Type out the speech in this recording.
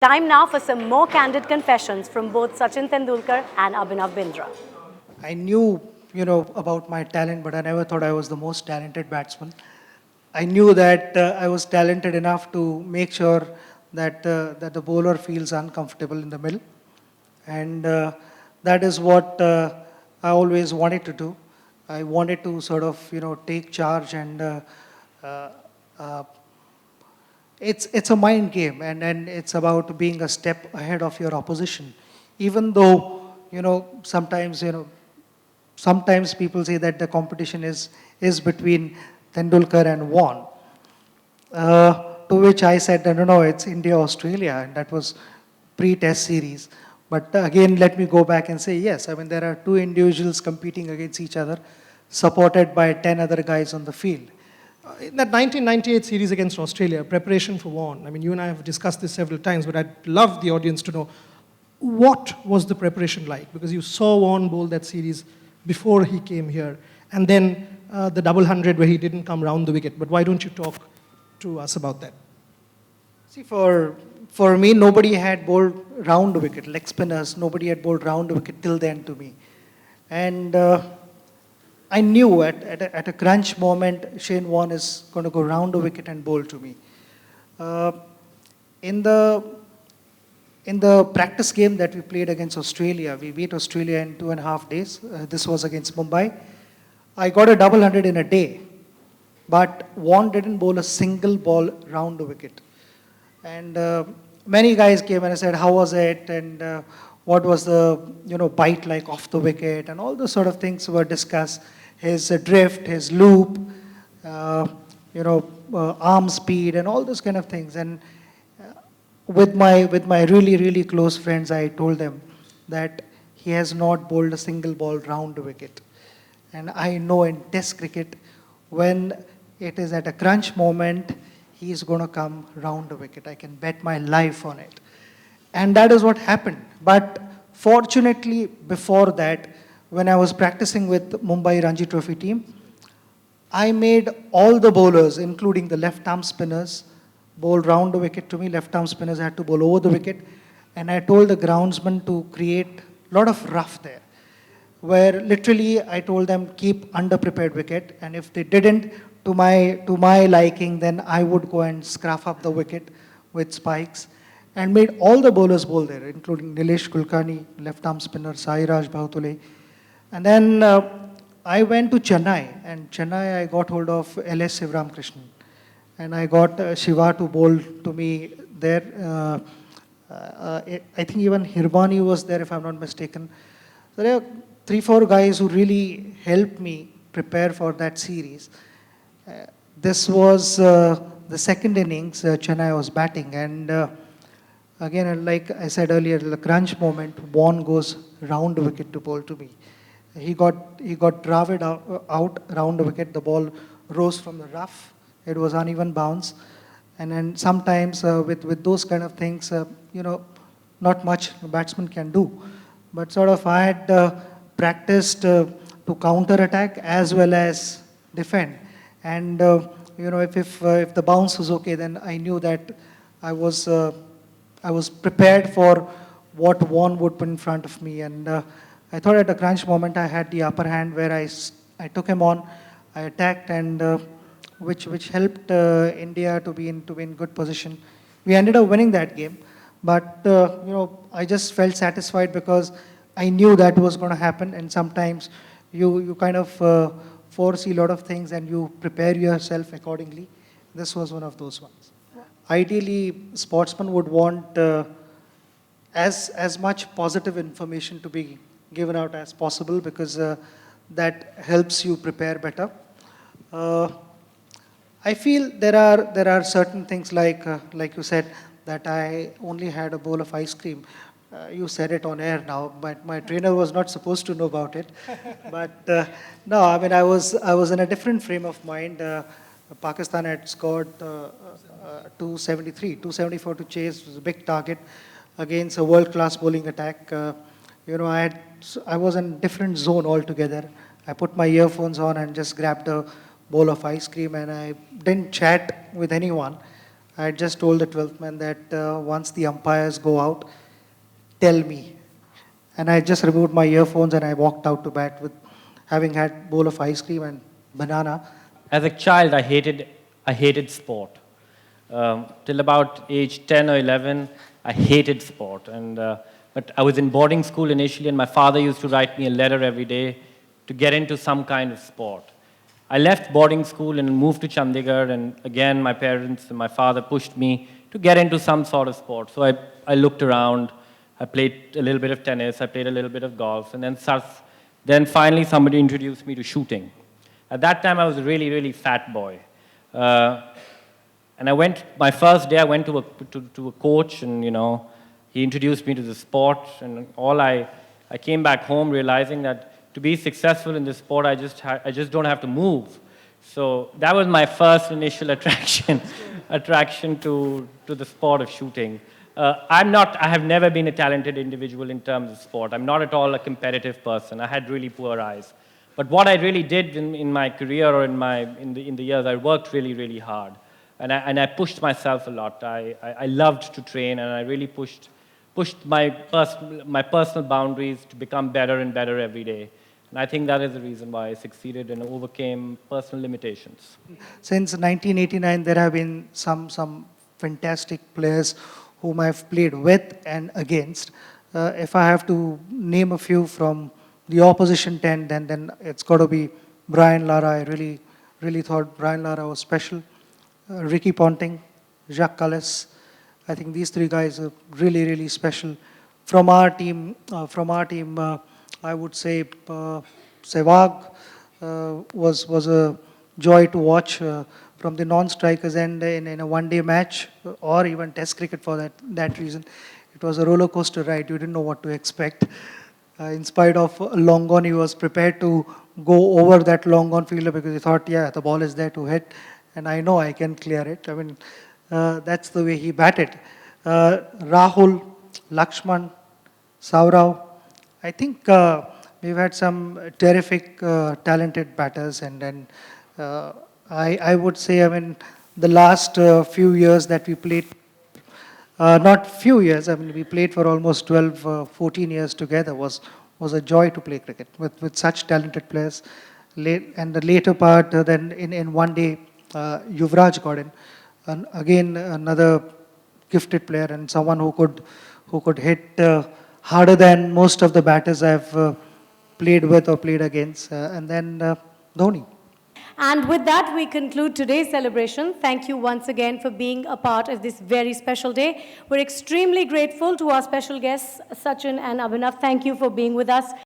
Time now for some more candid confessions from both Sachin Tendulkar and Abhinav Bindra. I knew, about my talent, but I never thought I was the most talented batsman. I knew that I was talented enough to make sure that the bowler feels uncomfortable in the middle, and that is what I always wanted to do. I wanted to sort of, take charge, and uh, uh, it's a mind game, and it's about being a step ahead of your opposition, even though sometimes people say that the competition is between Tendulkar and Vaughan. To which I said, no, no, it's India, Australia, and that was pre-test series. But again, let me go back and say, yes, I mean, there are two individuals competing against each other, supported by 10 other guys on the field. In that 1998 series against Australia, preparation for Vaughan, I mean, you and I have discussed this several times, but I'd love the audience to know, what was the preparation like? Because you saw Vaughan bowl that series before he came here, and then the double hundred where he didn't come round the wicket. But why don't you talk to us about that? See, for me, nobody had bowled round wicket, leg spinners, nobody had bowled round wicket till then to me. And I knew at a crunch moment, Shane Warne is going to go round the wicket and bowl to me. Uh, in the in the practice game that we played against Australia, we beat Australia in 2.5 days. This was against Mumbai. I got a double hundred in a day, but Warne didn't bowl a single ball round the wicket. And many guys came and I said, "How was it?" And what was the bite like off the wicket, and all those sort of things were discussed. His drift, his loop, uh, arm speed, and all those kind of things. And with my really close friends, I told them that he has not bowled a single ball round the wicket. And I know in Test cricket, when it is at a crunch moment, he is going to come round the wicket. I can bet my life on it. And that is what happened. But fortunately, before that, when I was practicing with Mumbai Ranji Trophy team, I made all the bowlers, including the left arm spinners, bowl round the wicket to me. Left arm spinners had to bowl over the wicket. And I told the groundsman to create a lot of rough there, where literally I told them keep underprepared wicket, and if they didn't to my liking, then I would go and scruff up the wicket with spikes, and made all the bowlers bowl there, including Nilesh Kulkarni, left arm spinner, Sairaj Bhautule. And then I went to Chennai, and Chennai I got hold of L.S. Sivram Krishnan, and I got Shiva to bowl to me there. I think even Hirbani was there, if I'm not mistaken. So there are 3-4 guys who really helped me prepare for that series. This was the second innings. Chennai was batting, and again, like I said earlier, the crunch moment, Vaughan goes round the wicket to bowl to me. He got Dravid out round the wicket. The ball rose from the rough. It was uneven bounce, and then sometimes with those kind of things, not much the batsman can do. But sort of I had practiced to counter attack as well as defend. And if the bounce was okay, then I knew that I was prepared for what Vaughan would put in front of me. And I thought at the crunch moment I had the upper hand, where I took him on, I attacked, and which helped India to be in good position. We ended up winning that game, but I just felt satisfied because I knew that was going to happen. And sometimes you kind of foresee a lot of things and you prepare yourself accordingly. This was one of those ones. Ideally, sportsmen would want as much positive information to be given out as possible, because that helps you prepare better. Uh, I feel there are certain things like you said, that I only had a bowl of ice cream. You said it on air now, but my trainer was not supposed to know about it. But no, I mean I was in a different frame of mind. Pakistan had scored 274 to chase. It was a big target against a world-class bowling attack. I was in a different zone altogether. I put my earphones on and just grabbed a bowl of ice cream, and I didn't chat with anyone. I just told the 12th man that once the umpires go out, tell me. And I just removed my earphones and I walked out to bat with having had bowl of ice cream and banana. As a child, I hated sport. Till about age 10 or 11, I hated sport. But I was in boarding school initially, and my father used to write me a letter every day to get into some kind of sport. I left boarding school and moved to Chandigarh, and again, my parents and my father pushed me to get into some sort of sport. So I looked around, I played a little bit of tennis, I played a little bit of golf, and then finally somebody introduced me to shooting. At that time, I was a really, really fat boy. And my first day, I went to a coach, and he introduced me to the sport, and I came back home realizing that to be successful in this sport, I just don't have to move. So that was my first initial attraction to the sport of shooting. I have never been a talented individual in terms of sport. I'm not at all a competitive person. I had really poor eyes. But what I really did in my career or in the years, I worked really, really hard. And I pushed myself a lot. I loved to train, and I really pushed my personal boundaries to become better and better every day. And I think that is the reason why I succeeded and overcame personal limitations. Since 1989, there have been some fantastic players whom I've played with and against. If I have to name a few from the opposition 10, then it's got to be Brian Lara. I really thought Brian Lara was special. Ricky Ponting, Jacques Kallis. I think these three guys are really, really special. From our team, I would say Sehwag was a joy to watch from the non-strikers end in a one-day match or even Test cricket for that reason. It was a roller coaster ride. You didn't know what to expect. In spite of a long on, he was prepared to go over that long on fielder because he thought, yeah, the ball is there to hit, and I know I can clear it. I mean, that's the way he batted. Rahul, Lakshman, Saurav. I think we've had some terrific, talented batters, and then I would say, I mean, the last few years that we played, not few years, I mean, we played for almost 12, 14 years together, was a joy to play cricket with such talented players. And the later part, then in one day, Yuvraj got in. And again, another gifted player and someone who could hit harder than most of the batters I've played with or played against. And then Dhoni. And with that, we conclude today's celebration. Thank you once again for being a part of this very special day. We're extremely grateful to our special guests, Sachin and Abhinav. Thank you for being with us.